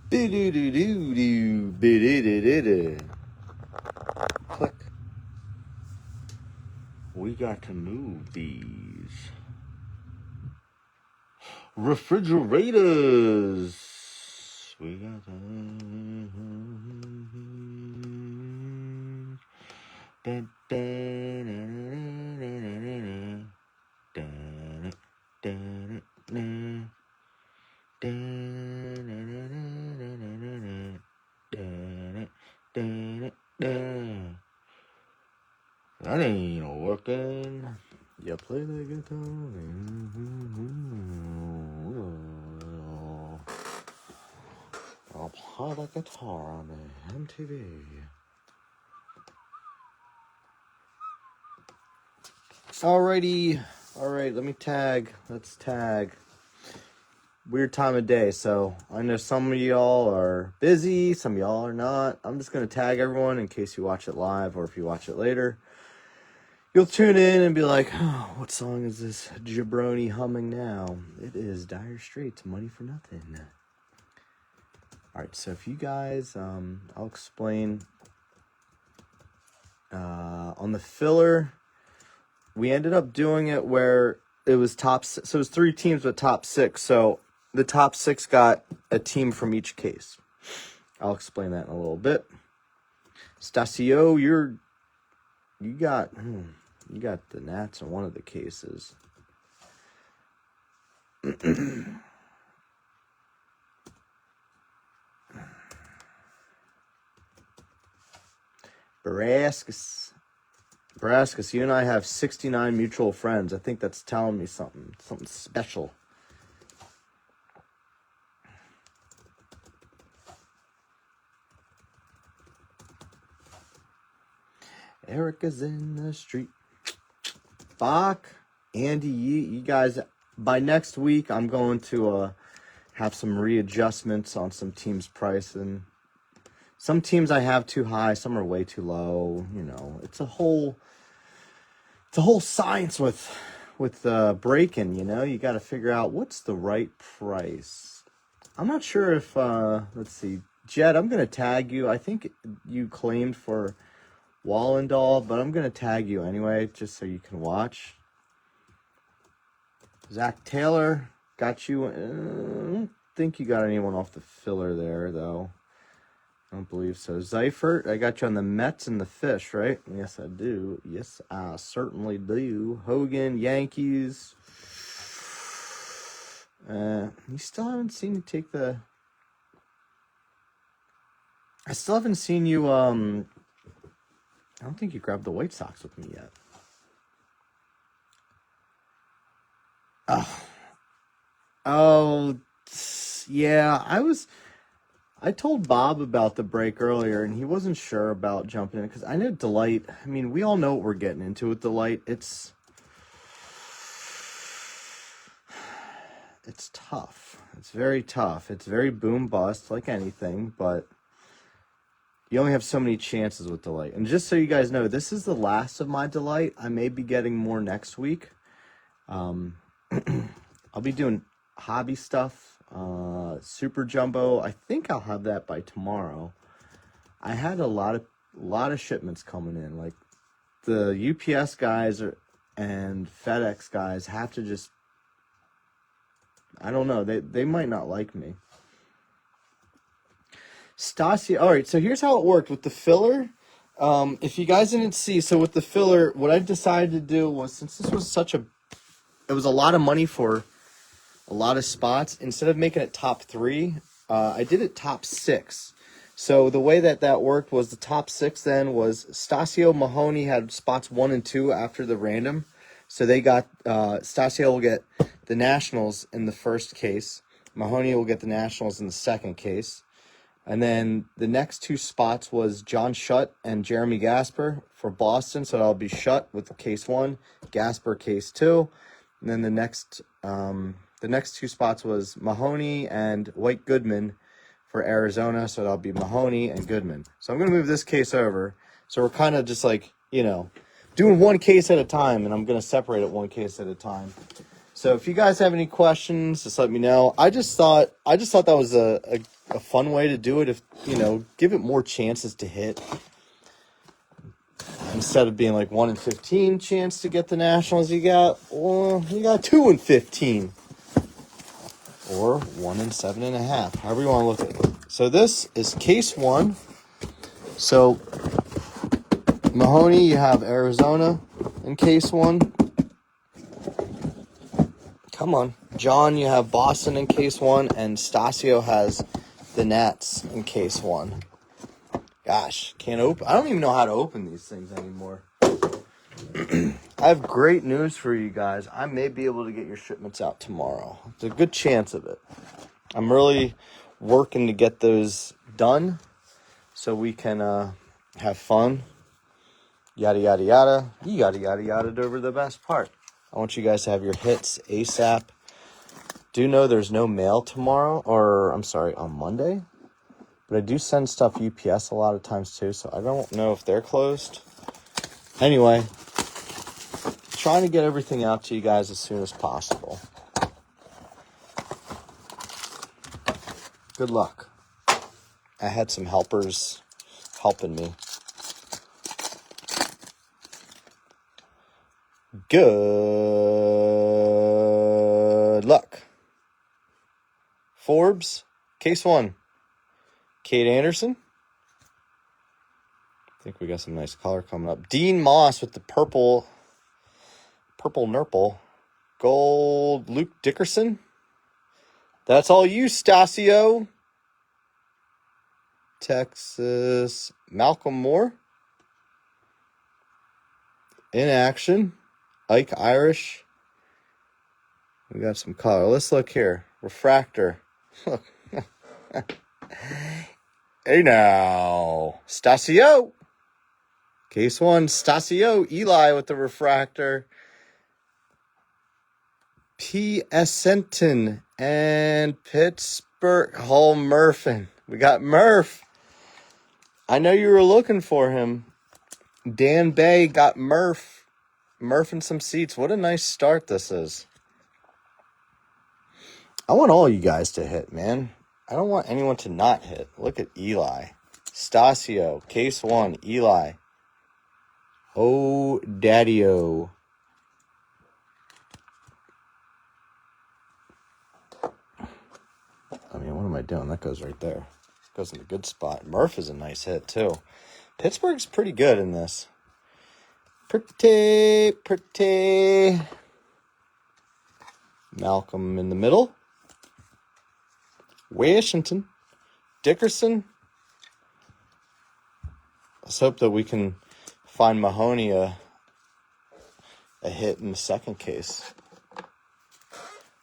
Boo-doo-doo-doo-doo. Boo-doo-doo-doo-doo. Click. We got to move these refrigerators. We got to... That ain't working. You play the guitar. I'll play the guitar on the MTV. Alrighty. Alright, let me tag. Let's tag. Weird time of day, so I know some of y'all are busy, some of y'all are not. I'm just going to tag everyone in case you watch it live or if you watch it later. You'll tune in and be like, oh, what song is this jabroni humming now? It is Dire Straits, Money for Nothing. Alright, so if you guys, I'll explain. On the filler, we ended up doing it where it was top, so it was 3 teams with top 6, so the top 6 got a team from each case. I'll explain that in a little bit. Stasio, you got the Nats in one of the cases. Barascus, you and I have 69 mutual friends. I think that's telling me something special. Erica's in the street. Bach, Andy, you guys, by next week, I'm going to have some readjustments on some teams' price. And some teams I have too high, some are way too low. You know, it's a whole science with breaking, you know. You got to figure out what's the right price. I'm not sure if, let's see, Jed, I'm going to tag you. I think you claimed for Wallendahl, but I'm going to tag you anyway, just so you can watch. Zach Taylor, got you. I don't think you got anyone off the filler there, though. I don't believe so. Seifert, I got you on the Mets and the Fish, right? Yes, I do. Yes, I certainly do. Hogan, Yankees. You still haven't seen you take the... I still haven't seen you, I don't think you grabbed the White Sox with me yet. Oh, yeah, I told Bob about the break earlier, and he wasn't sure about jumping in, because I know Delight, I mean, we all know what we're getting into with Delight. It's tough. It's very tough. It's very boom bust, like anything, but you only have so many chances with Delight. And just so you guys know, this is the last of my Delight. I may be getting more next week. I'll be doing hobby stuff, Super Jumbo. I think I'll have that by tomorrow. I had a lot of shipments coming in. Like the UPS guys and FedEx guys have to just, I don't know, they might not like me. Stasi, all right, so here's how it worked with the filler. If you guys didn't see, so with the filler, what I decided to do was, since this was it was a lot of money for a lot of spots, instead of making it top 3, I did it top 6. So the way that worked was the top 6 then was Stasio, Mahoney had spots 1 and 2 after the random. So they got, Stasio will get the Nationals in the first case. Mahoney will get the Nationals in the second case. And then the next 2 spots was John Shutt and Jeremy Gasper for Boston. So that'll be Shutt with the case 1, Gasper case 2. And then the next 2 spots was Mahoney and White Goodman for Arizona. So that'll be Mahoney and Goodman. So I'm going to move this case over. So we're kind of just like, you know, doing one case at a time. And I'm going to separate it one case at a time. So if you guys have any questions, just let me know. I just thought that was a a fun way to do it. If, give it more chances to hit. Instead of being like 1 in 15 chance to get the Nationals, you got 2 in 15. Or 1 in 7.5. However you want to look at it. So this is case 1. So Mahoney, you have Arizona in case 1. Come on. John, you have Boston in case 1. And Stasio has the Nats in case 1. Gosh, can't open. I don't even know how to open these things anymore. I have great news for you guys. I may be able to get your shipments out tomorrow. There's a good chance of it. I'm really working to get those done so we can have fun. Yada, yada, yada. You yada, yada, yada over the best part. I want you guys to have your hits ASAP. Do know there's no mail tomorrow, on Monday. But I do send stuff UPS a lot of times too, so I don't know if they're closed. Anyway, trying to get everything out to you guys as soon as possible. Good luck. I had some helpers helping me. Good luck. Forbes, case 1. Kate Anderson. I think we got some nice color coming up. Dean Moss with the purple nurple. Gold, Luke Dickerson. That's all you, Stasio. Texas, Malcolm Moore. In action. Ike Irish. We got some color. Let's look here. Refractor. Look. Hey now. Stasio. Case 1, Stasio. Eli with the refractor. P. Essenton and Pittsburgh. Hall Murphin. We got Murph. I know you were looking for him. Dan Bay got Murph. Murph in some seats. What a nice start this is. I want all you guys to hit, man. I don't want anyone to not hit. Look at Eli. Stasio. Case 1. Eli. Oh, daddy-o. I mean, what am I doing? That goes right there. Goes in a good spot. Murph is a nice hit, too. Pittsburgh's pretty good in this. Pretty. Malcolm in the middle. Washington. Dickerson. Let's hope that we can find Mahoney a hit in the second case.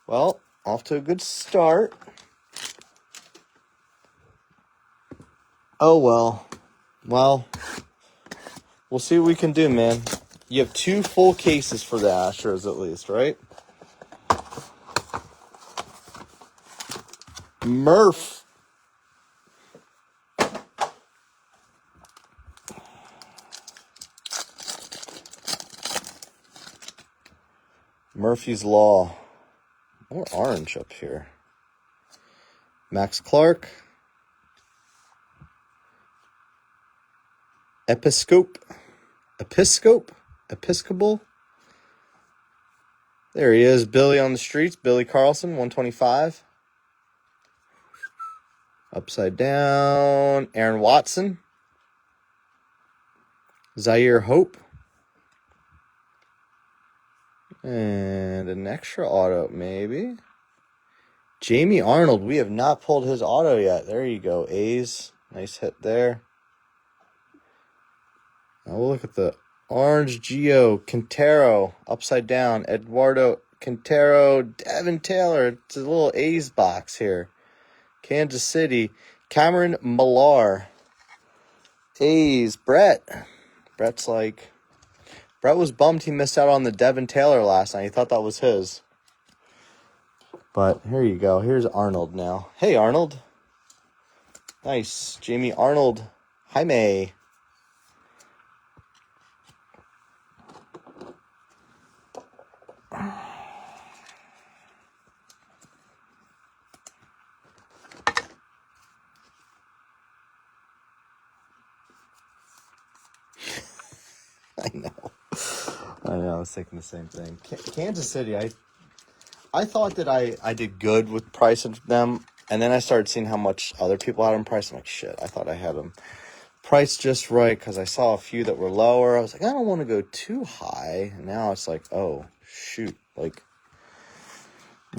Well, off to a good start. Oh, well. Well, we'll see what we can do, man. You have 2 full cases for the Astros at least, right? Murph. Murphy's Law. More orange up here. Max Clark. Episcopal. There he is. Billy on the streets. Billy Carlson, 125. Upside down. Aaron Watson. Zaire Hope. And an extra auto, maybe. Jamie Arnold. We have not pulled his auto yet. There you go. A's. Nice hit there. Now we'll look at the orange Gio. Quintero. Upside down. Eduardo Quintero. Devin Taylor. It's a little A's box here. Kansas City. Cameron Millar. A's. Brett was bummed he missed out on the Devin Taylor last night. He thought that was his. But here you go. Here's Arnold now. Hey, Arnold. Nice. Jamie Arnold. Jaime. know, I was thinking the same thing. Kansas City, I thought that I did good with pricing them, and then I started seeing how much other people had them priced. I'm like, shit, I thought I had them priced just right because I saw a few that were lower. I was like, I don't want to go too high. And now it's like, oh, shoot. Like,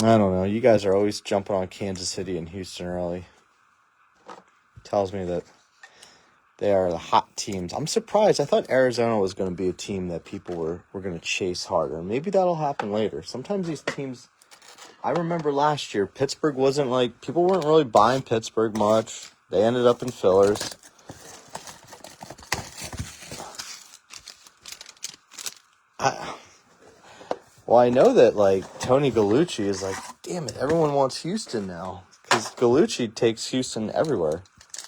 I don't know. You guys are always jumping on Kansas City and Houston early. Tells me that they are the hot teams. I'm surprised. I thought Arizona was going to be a team that people were going to chase harder. Maybe that'll happen later. Sometimes these teams, I remember last year, Pittsburgh wasn't like, people weren't really buying Pittsburgh much. They ended up in fillers. Well, I know that, like, Tony Gallucci is like, damn it, everyone wants Houston now. Because Gallucci takes Houston everywhere.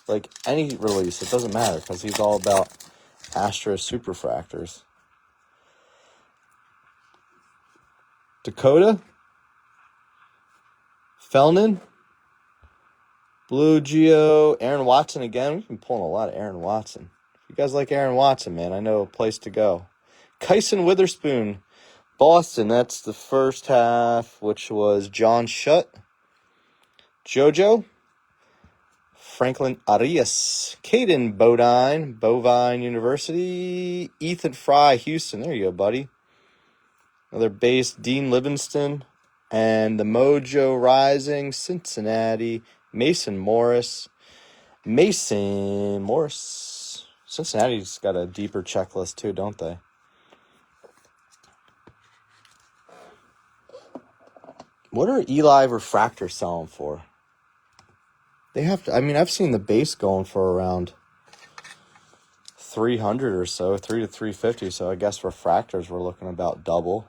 Like, any release, it doesn't matter. Because he's all about Astro Superfractors. Dakota? Felnin? Blue Geo? Aaron Watson again? We've been pulling a lot of Aaron Watson. If you guys like Aaron Watson, man, I know a place to go. Kyson Witherspoon. Boston, that's the first half, which was John Shutt, JoJo, Franklin Arias, Caden Bovine University, Ethan Fry, Houston. There you go, buddy. Another base, Dean Livingston, and the Mojo Rising, Cincinnati, Mason Morris. Cincinnati's got a deeper checklist too, don't they? What are Eli refractors selling for? They have to, I mean, I've seen the base going for around 300 or so, 3 to 350. So I guess refractors were looking about double.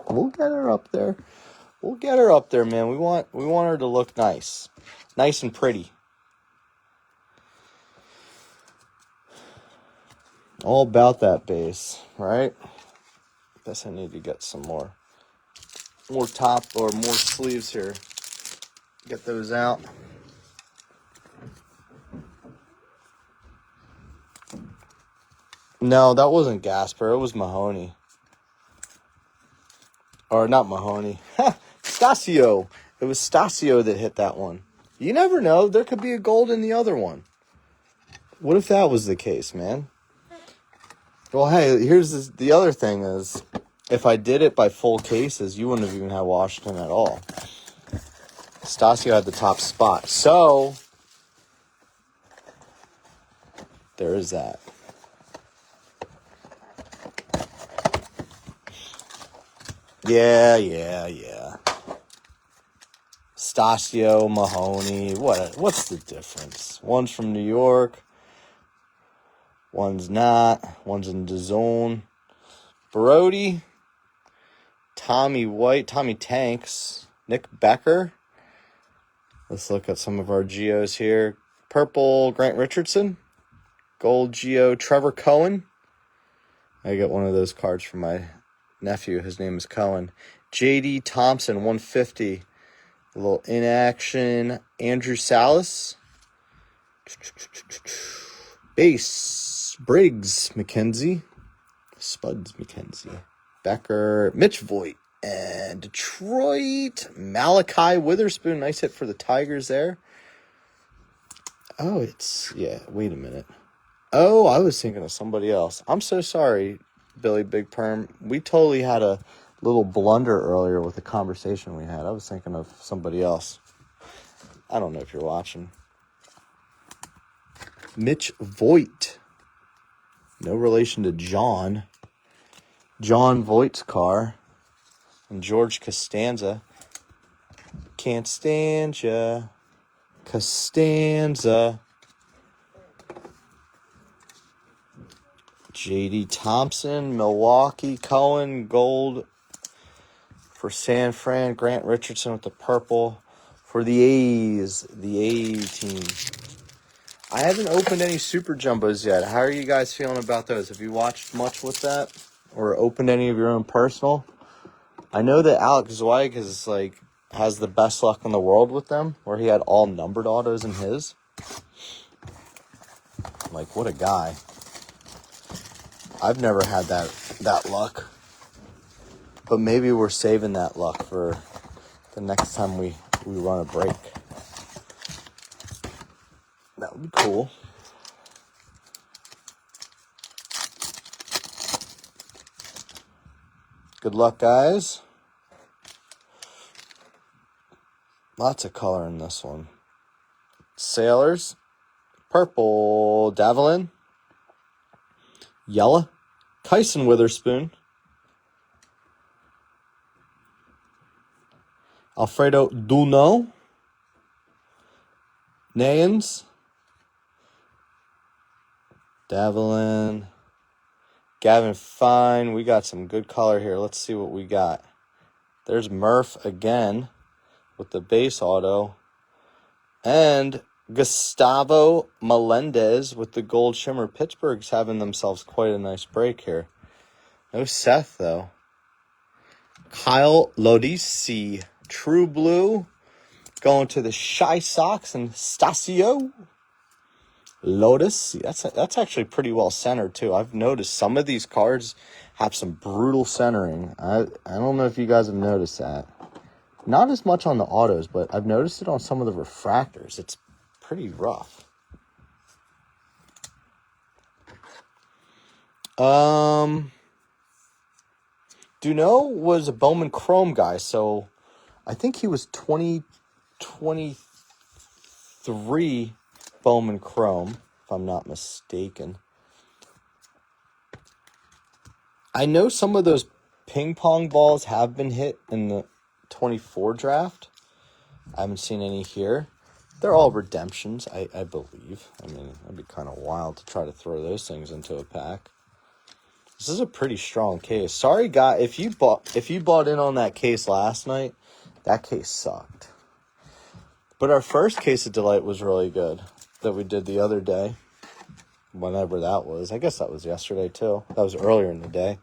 We'll get her up there. We'll get her up there, man. We want her to look nice and pretty. All about that base, right? Guess I need to get some more top or more sleeves here. Get those out. No, that wasn't Gasper. It was Mahoney. Or not Mahoney. Stasio. It was Stasio that hit that one. You never know. There could be a gold in the other one. What if that was the case, man? Well, hey, here's the other thing is, if I did it by full cases, you wouldn't have even had Washington at all. Stasio had the top spot. So, there is that. Yeah. Stasio, Mahoney, what's the difference? One's from New York. One's not. One's in the zone. Brody. Tommy White. Tommy Tanks. Nick Becker. Let's look at some of our Geos here. Purple, Grant Richardson. Gold Geo, Trevor Cohen. I got one of those cards from my nephew. His name is Cohen. J.D. Thompson, 150. A little inaction. Andrew Salas. Base, Briggs McKenzie. Spuds McKenzie. Becker, Mitch Voigt. And Detroit, Malachi Witherspoon. Nice hit for the Tigers there. Oh, wait a minute. Oh, I was thinking of somebody else. I'm so sorry, Billy Big Perm. We totally had a little blunder earlier with the conversation we had. I was thinking of somebody else. I don't know if you're watching. Mitch Voigt. No relation to John. John Voigt's car. And George Costanza. Can't stand ya. Costanza. J.D. Thompson, Milwaukee, Cohen, gold for San Fran. Grant Richardson with the purple for the A's, the A team. I haven't opened any Super Jumbos yet. How are you guys feeling about those? Have you watched much with that? Or opened any of your own personal? I know that Alex Zweig has the best luck in the world with them, where he had all numbered autos in his. Like, what a guy. I've never had that luck. But maybe we're saving that luck for the next time we run a break. That would be cool. Good luck, guys. Lots of color in this one. Sailors. Purple. Davelin. Yellow. Kyson Witherspoon. Alfredo Duno. Nayans. Davelin. Gavin Fine. We got some good color here. Let's see what we got. There's Murph again with the base auto. And Gustavo Melendez with the gold shimmer. Pittsburgh's having themselves quite a nice break here. No Seth, though. Kyle Lodisi. True Blue. Going to the Shy Sox and Stasio. Lotus. That's actually pretty well centered, too. I've noticed some of these cards have some brutal centering. I don't know if you guys have noticed that. Not as much on the autos, but I've noticed it on some of the refractors. It's pretty rough. Duno was a Bowman Chrome guy, so I think he was 2023 Bowman Chrome, if I'm not mistaken. I know some of those ping pong balls have been hit in the 24 draft. I haven't seen any here. They're all redemptions, I believe. I mean, it'd be kind of wild to try to throw those things into a pack. This is a pretty strong case. Sorry, guy, if you bought in on that case last night, that case sucked. But our first case of Delight was really good that we did the other day. Whenever that was. I guess that was yesterday, too. That was earlier in the day.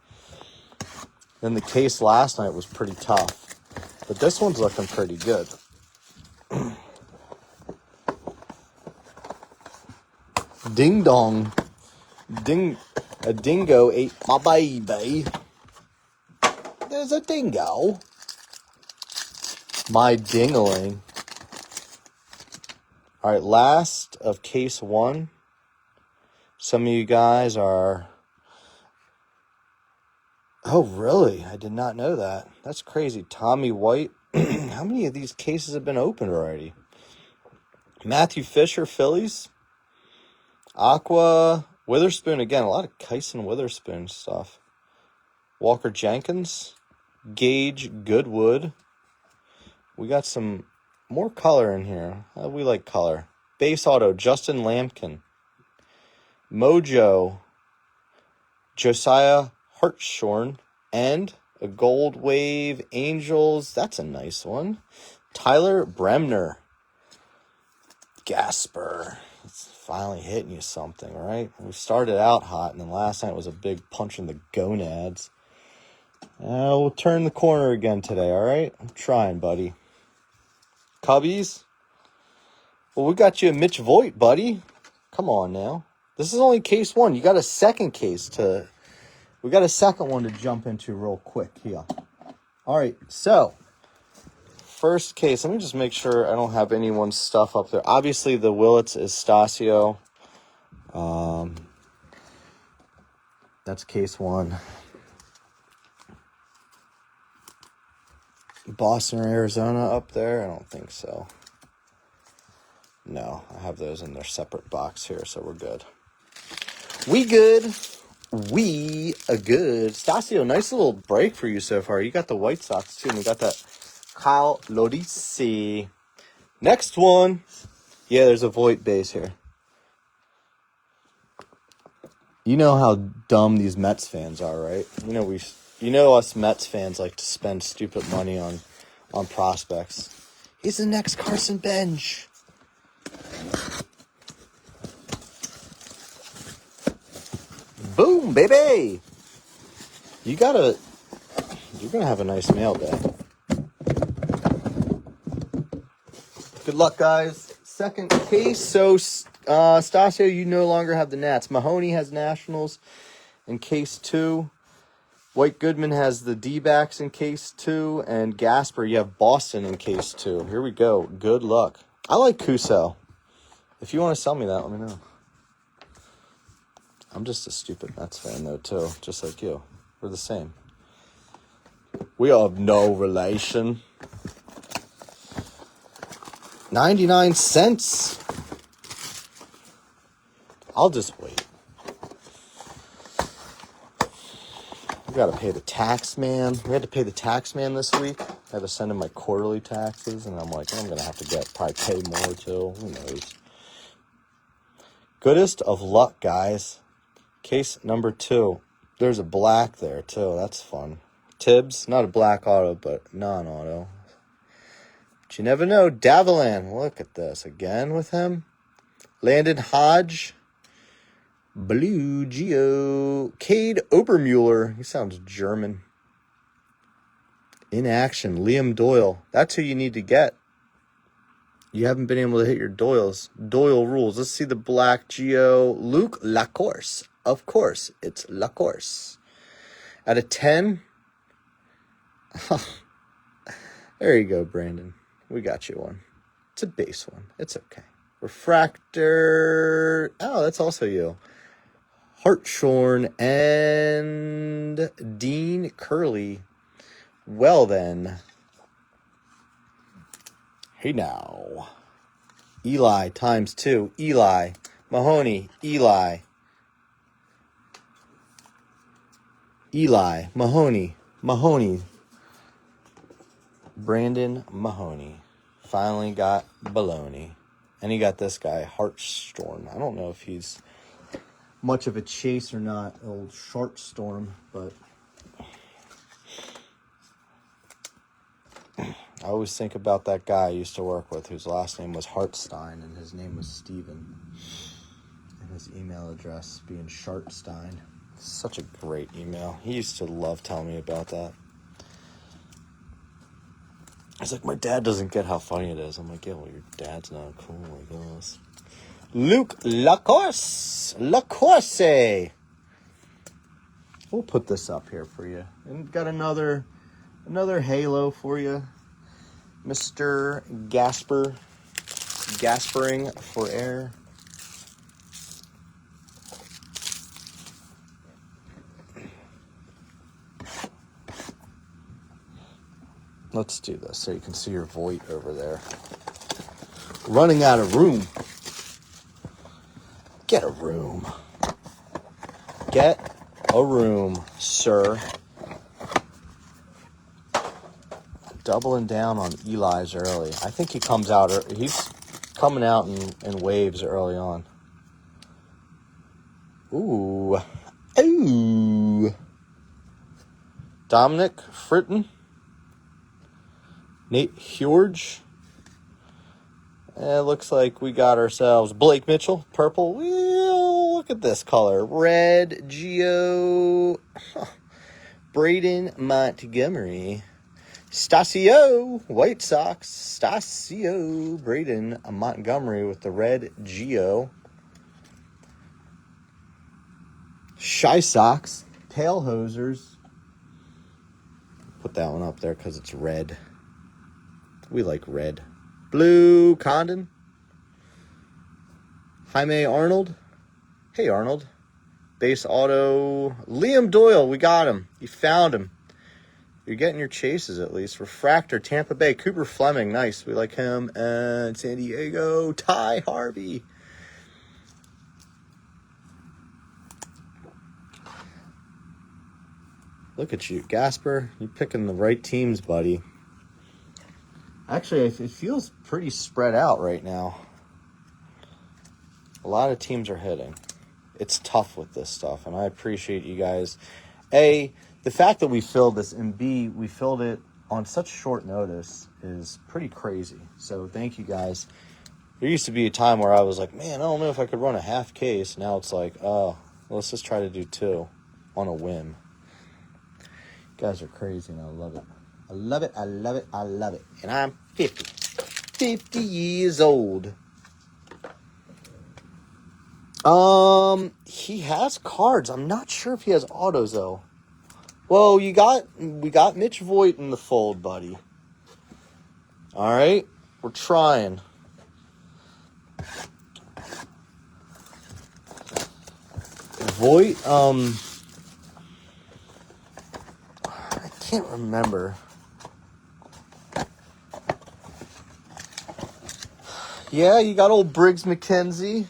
Then the case last night was pretty tough. But this one's looking pretty good. Ding dong. A dingo ate my baby. There's a dingo. My dingling. All right, last of case one. Some of you guys are... Oh, really? I did not know that. That's crazy. Tommy White. How many of these cases have been opened already? Matthew Fisher, Phillies. Aqua Witherspoon. Again, a lot of Kyson Witherspoon stuff. Walker Jenkins. Gage Goodwood. We got some more color in here. We like color. Base auto, Justin Lampkin. Mojo, Josiah Hartshorn. And a Gold Wave Angels. That's a nice one. Tyler Bremner. Gasper. It's finally hitting you something, right? We started out hot, and then last night was a big punch in the gonads. We'll turn the corner again today, all right? I'm trying, buddy. Cubbies. Well, we got you a Mitch Voigt, buddy. Come on now. This is only case one. You got a second case to... We got a second one to jump into real quick here. All right, so... First case. Let me just make sure I don't have anyone's stuff up there. Obviously, the Willits is Stasio. That's case one. Boston or Arizona up there? I don't think so. No, I have those in their separate box here, so we're good. We good. We are good. Stasio, nice little break for you so far. You got the White Sox, too, and we got that Kyle Lodisi. Next one. Yeah, there's a Voigt base here. You know how dumb these Mets fans are, right? You know us Mets fans like to spend stupid money on prospects. He's the next Carson Bench. Boom, baby. You're gonna have a nice mail day. Good luck, guys. Second case. So Stasio, you no longer have the Nats. Mahoney has Nationals in case 2. White Goodman has the D-backs in case 2. And Gasper, you have Boston in case 2. Here we go. Good luck. I like Kuso. If you want to sell me that, let me know. I'm just a stupid Mets fan, though, too. Just like you. We're the same. We have no relation. 99 cents. I'll just wait. We got to pay the tax man. We had to pay the tax man this week. I had to send him my quarterly taxes, and I'm like, I'm going to have to probably pay more, too. Who knows? Goodest of luck, guys. Case number 2. There's a black there, too. That's fun. Tibbs, not a black auto, but non-auto. But you never know. Davilan, look at this. Again with him. Landon Hodge. Blue Geo. Cade Obermuller. He sounds German. In action. Liam Doyle. That's who you need to get. You haven't been able to hit your Doyles. Doyle rules. Let's see the black Geo. Luke Lacourse. Of course, it's Lacourse. Out of 10. There you go, Brandon. We got you one. It's a base one. It's okay. Refractor. Oh, that's also you. Hartshorn and Dean Curley. Well, then. Hey, now. Eli times 2. Eli. Mahoney. Eli. Eli. Mahoney. Brandon Mahoney. Finally got baloney. And he got this guy, Heartstorm. I don't know if he's much of a chase or not, old Sharkstorm, but I always think about that guy I used to work with whose last name was Hartstein and his name was Steven. And his email address being Shartstein. Such a great email. He used to love telling me about that. He's like, my dad doesn't get how funny it is. I'm like, yeah, well, your dad's not cool like us. Luke Lacourse. Lacourse. We'll put this up here for you. And got another halo for you. Mr. Gasper. Gaspering for air. Let's do this so you can see your Voight over there. Running out of room. Get a room. Get a room, sir. Doubling down on Eli's early. I think he comes out. He's coming out in waves early on. Ooh. Dominic Fritton. Nate Hjorge. It looks like we got ourselves Blake Mitchell, purple. Look at this color. Red, Geo. Braden Montgomery. Stasio, White Sox. Stasio, Braden Montgomery with the red Geo. Shy Sox. Tail Hosers. Put that one up there because it's red. We like red. Blue Condon. Jaime Arnold. Hey, Arnold. Base auto. Liam Doyle. We got him. You found him. You're getting your chases at least. Refractor. Tampa Bay. Cooper Fleming. Nice. We like him. And San Diego. Ty Harvey. Look at you, Gasper. You're picking the right teams, buddy. Actually, it feels pretty spread out right now. A lot of teams are hitting. It's tough with this stuff, and I appreciate you guys. A, the fact that we filled this, and B, we filled it on such short notice is pretty crazy. So thank you guys. There used to be a time where I was like, man, I don't know if I could run a half case. Now it's like, oh, let's just try to do 2 on a whim. You guys are crazy, and I love it. I love it, I love it, I love it. And I'm 50 years old. He has cards. I'm not sure if he has autos though. Well, we got Mitch Voigt in the fold, buddy. All right, we're trying. Voigt, I can't remember. Yeah, you got old Briggs McKenzie.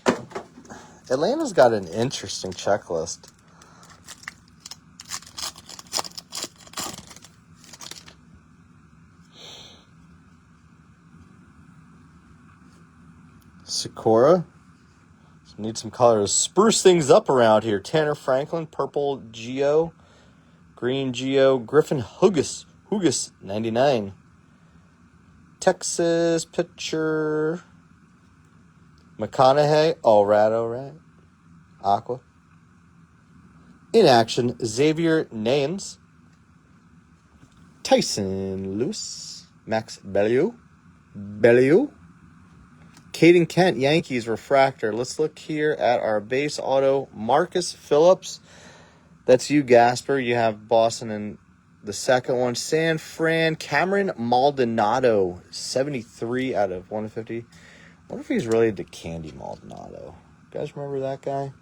Atlanta's got an interesting checklist. Sakura. Need some colors. Spruce things up around here. Tanner Franklin, purple Geo, green Geo, Griffin Hugas, 99. Texas pitcher. McConaughey, all right. Aqua. In action, Xavier Nayens. Tyson Lewis. Max Bellew. Caden Kent, Yankees refractor. Let's look here at our base auto. Marcus Phillips. That's you, Gasper. You have Boston in the second one. San Fran, Cameron Maldonado. 73 out of 150. I wonder if he's related to Candy Maldonado. You guys remember that guy?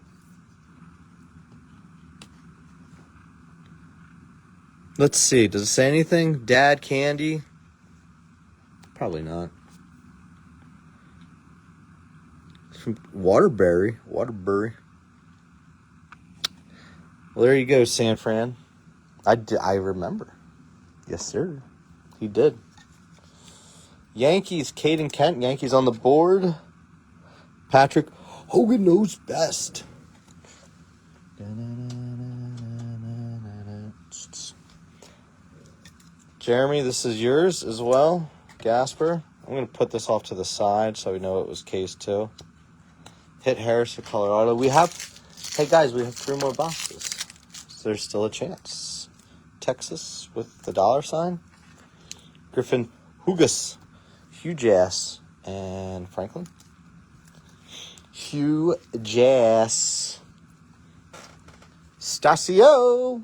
Let's see. Does it say anything? Dad Candy? Probably not. From Waterbury. Well, there you go, San Fran. I remember. Yes, sir. He did. Yankees, Caden Kent. Yankees on the board. Patrick Hogan knows best. Jeremy, this is yours as well. Gasper. I'm going to put this off to the side so we know it was case 2. Hit Harris for Colorado. Hey guys, we have 3 more boxes. So there's still a chance. Texas with the $sign. Griffin Hugas. Hugh Jass. And Franklin. Hugh Jass. Stasio.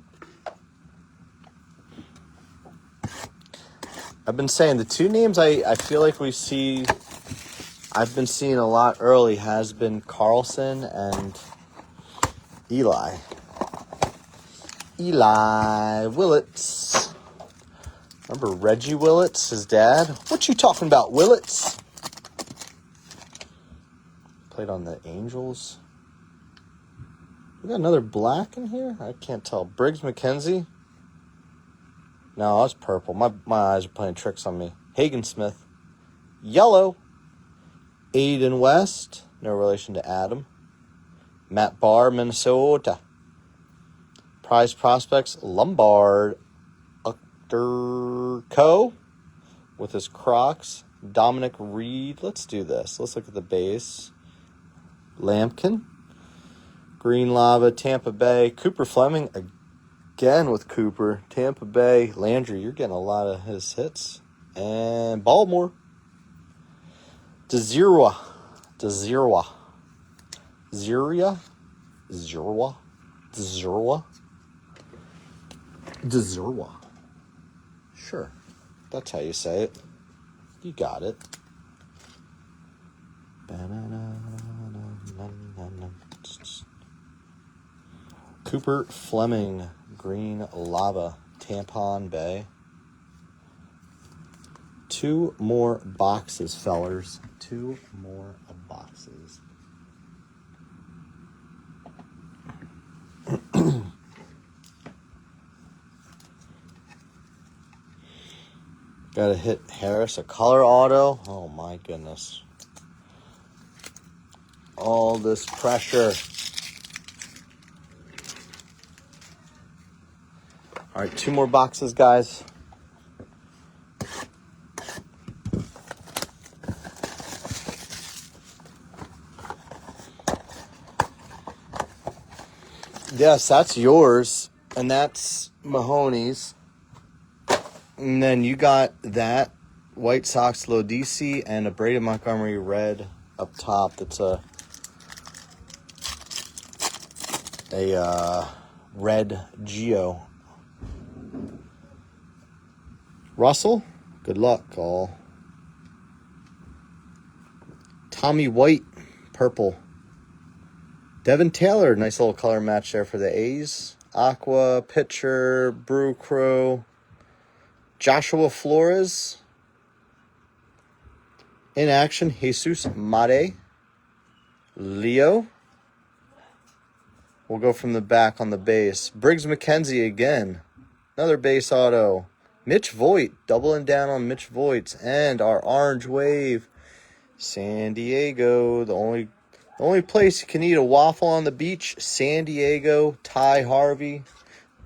I've been saying the 2 names I feel like I've been seeing a lot early has been Carlson and Eli. Eli Willits. Remember Reggie Willits, his dad? What you talking about, Willits? Played on the Angels. We got another black in here? I can't tell. Briggs McKenzie? No, that's purple. My eyes are playing tricks on me. Hagen Smith. Yellow. Aiden West, no relation to Adam. Matt Barr, Minnesota. Prize prospects, Lombard. Ucterco with his Crocs. Dominic Reed. Let's do this. Let's look at the base. Lampkin. Green Lava, Tampa Bay. Cooper Fleming, again with Cooper. Tampa Bay. Landry, you're getting a lot of his hits. And Baltimore. Dzirwa. Sure. That's how you say it. You got it. Cooper Fleming. Green Lava. Tampon Bay. 2 more boxes, fellers. 2 more boxes. Gotta hit Harris, a color auto. Oh my goodness. All this pressure. All right, 2 more boxes, guys. Yes, that's yours, and that's Mahoney's. And then you got that White Sox Lodisi and a Brady Montgomery red up top. That's a a red Geo. Russell, good luck, all. Tommy White, purple. Devin Taylor, nice little color match there for the A's. Aqua, pitcher, Brew Crew. Joshua Flores. In action, Jesus Mate. Leo. We'll go from the back on the base. Briggs McKenzie again. Another base auto. Mitch Voigt, doubling down on Mitch Voigt's. And our orange wave. San Diego, the only place you can eat a waffle on the beach. San Diego, Ty Harvey.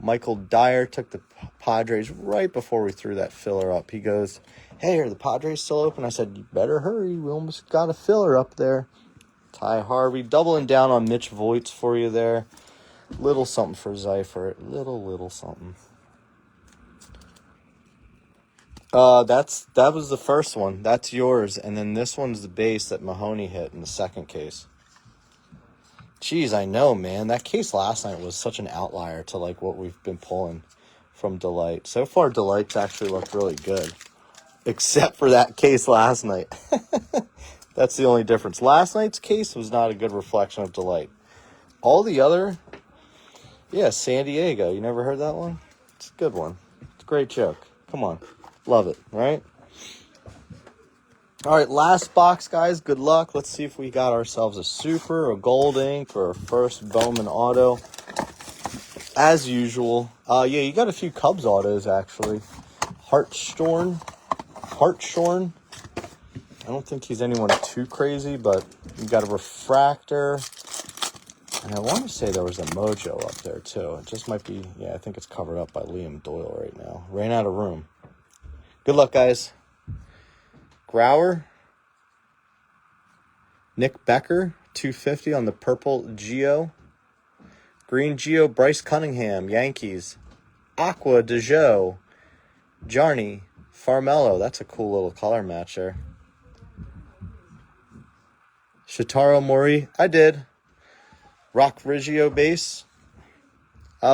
Michael Dyer took the Padres right before we threw that filler up. He goes, hey, are the Padres still open? I said, you better hurry. We almost got a filler up there. Ty Harvey, doubling down on Mitch Voigt's for you there. Little something for Zyfer. Little something. That was the first one. That's yours. And then this one's the base that Mahoney hit in the second case. Jeez, I know, man. That case last night was such an outlier to like what we've been pulling from Delight. So far, Delight's actually looked really good. Except for that case last night. That's the only difference. Last night's case was not a good reflection of Delight. All the other, yeah, San Diego. You never heard that one? It's a good one. It's a great joke. Come on. Love it, right? All right, last box, guys. Good luck. Let's see if we got ourselves a super, a gold ink, or a first Bowman auto. As usual. Yeah, you got a few Cubs autos, actually. Hartshorn. I don't think he's anyone too crazy, but you got a refractor. And I want to say there was a Mojo up there, too. It just might be, yeah, I think it's covered up by Liam Doyle right now. Ran out of room. Good luck, guys. Grauer. Nick Becker, 250 on the purple Geo. Green Geo, Bryce Cunningham, Yankees. Aqua DeJoe. Jarny, Farmello. That's a cool little color match there. Shitaro Mori, I did. Rock Riggio base.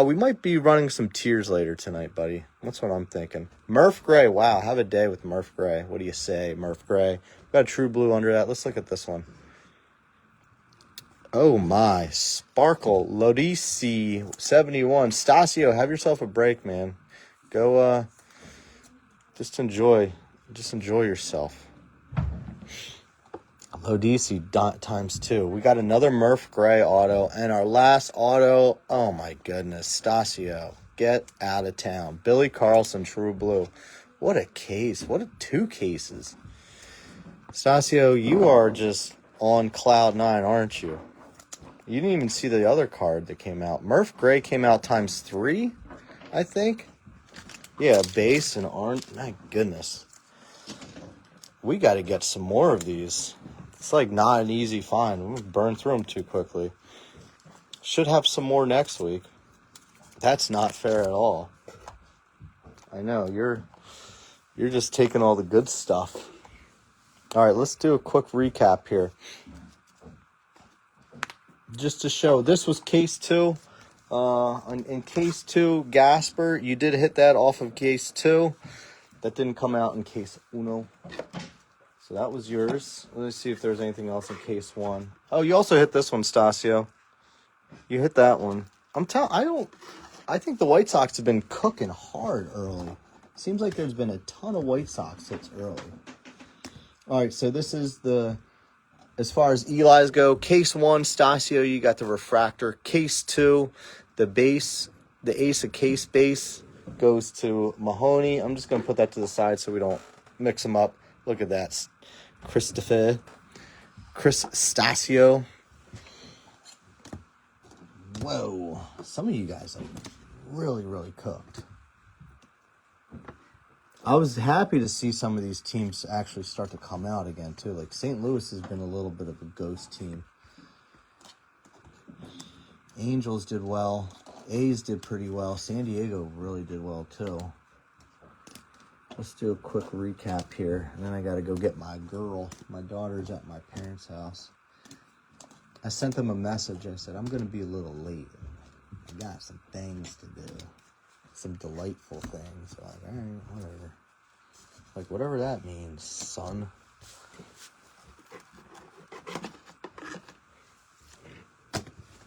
We might be running some tiers later tonight, buddy. That's what I'm thinking. Murph Gray. Wow, have a day with Murph Gray. What do you say, Murph Gray? Got a true blue under that. Let's look at this one. Oh, my. Sparkle. Lodisi, 71. Stasio, have yourself a break, man. Go, just enjoy yourself. Lodisi ×2. We got another Murph Gray auto. And our last auto, oh my goodness, Stasio. Get out of town. Billy Carlson, true blue. What a case. What a two cases. Stasio, you are just on cloud nine, aren't you? You didn't even see the other card that came out. Murph Gray came out ×3, I think. Yeah, base and orange. My goodness. We got to get some more of these. It's like not an easy find. We'll burn through them too quickly. Should have some more next week. That's not fair at all. I know, you're just taking all the good stuff. All right, let's do a quick recap here. Just to show, this was case 2. In case 2, Gasper, you did hit that off of case 2. That didn't come out in case 1. So that was yours. Let's see if there's anything else in case 1. Oh, you also hit this one, Stasio. You hit that one. I think the White Sox have been cooking hard early. Seems like there's been a ton of White Sox hits early. All right, so this is as far as Eli's go, case 1, Stasio, you got the refractor. Case 2, the base, the ace of case base goes to Mahoney. I'm just going to put that to the side so we don't mix them up. Look at that. Chris Stasio. Whoa. Some of you guys are really, really cooked. I was happy to see some of these teams actually start to come out again, too. Like, St. Louis has been a little bit of a ghost team. Angels did well. A's did pretty well. San Diego really did well, too. Let's do a quick recap here. And then I got to go get my girl. My daughter's at my parents' house. I sent them a message. I said, I'm going to be a little late. We got some things to do. Some delightful things. So like, all right, whatever. Like, whatever that means, son.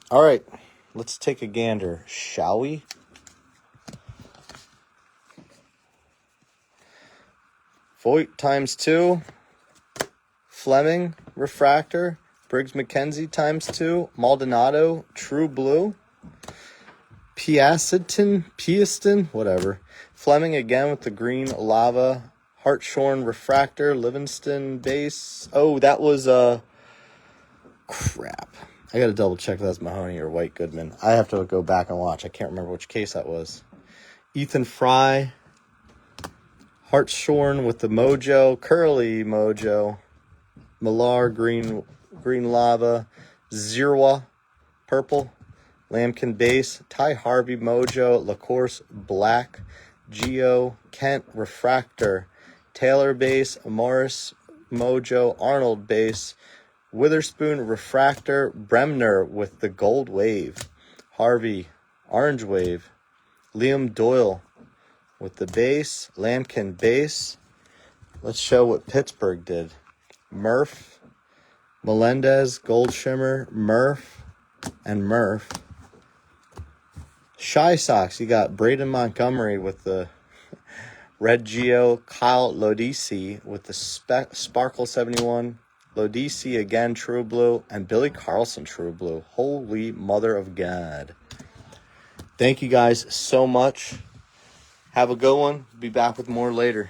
All right, let's take a gander, shall we? Voigt ×2, Fleming refractor, Briggs Mackenzie ×2, Maldonado True Blue, Piaston, whatever. Fleming again with the green lava, Hartshorn refractor, Livingston base. Oh, that was crap. I got to double check if that's Mahoney or White Goodman. I have to go back and watch. I can't remember which case that was. Ethan Fry, Hartshorn with the Mojo, Curly Mojo, Millar green lava, Zirwa purple, Lambkin base, Ty Harvey Mojo, LaCourse black, Geo Kent refractor, Taylor base, Morris Mojo, Arnold base, Witherspoon refractor, Bremner with the gold wave, Harvey orange wave, Liam Doyle with the base, Lambkin base. Let's show what Pittsburgh did. Murph, Melendez, Gold Shimmer, Murph, and Murph. Shy Sox, you got Braden Montgomery with the red Geo, Kyle Lodisi with the Sparkle 71, Lodisi again, True Blue, and Billy Carlson, True Blue. Holy mother of God. Thank you guys so much. Have a good one. Be back with more later.